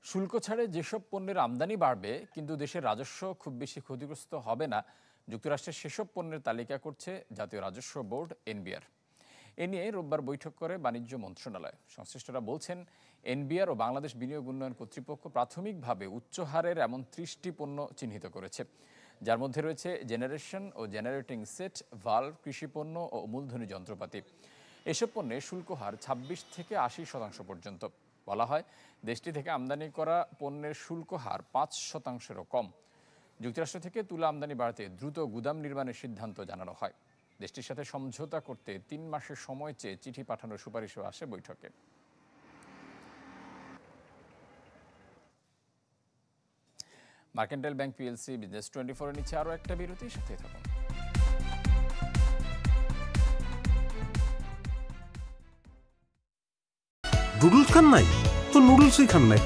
শুল্ক ছাড়ে যেসব পণ্যের আমদানি বাড়বে কিন্তু দেশের রাজস্ব খুব বেশি ক্ষতিগ্রস্ত হবে না, যুক্তরাষ্ট্রের সেসব পণ্যের তালিকা করছে জাতীয় রাজস্ব বোর্ড এনবিআর। এ নিয়ে রোববার বৈঠক করে বাণিজ্য মন্ত্রণালয়। সংশ্লিষ্টরা বলছেন, এনবিআর ও বাংলাদেশ বিনিয়োগ উন্নয়ন কর্তৃপক্ষ প্রাথমিকভাবে উচ্চ হারের এমন 30টি পণ্য চিহ্নিত করেছে, যার মধ্যে রয়েছে জেনারেশন ও জেনারেটিং সেট, ভাল্ভ, কৃষিপণ্য ও মূলধনী যন্ত্রপাতি। এসব পণ্যে শুল্ক হার 26 থেকে 80% পর্যন্ত। বলা হয়, দেশটি থেকে আমদানি করা পণ্যের শুল্ক হার 5%-এরও কম। যুক্তরাষ্ট্র থেকে তুলা আমদানি বাড়াতে দ্রুত গুদাম নির্মাণের সিদ্ধান্ত জানানো হয়। দেশটির সাথে সমঝোতা করতে 3 মাসের সময় চেয়ে চিঠি পাঠানোর সুপারিশও আসে বৈঠকে। মার্কেন্টাইল ব্যাংক পিএলসি বিজনেস 24-এর নিচে আরও একটা বিরতি, সাথে থাকুন। নুডলস খান নাই তো নুডলসই খান নাই।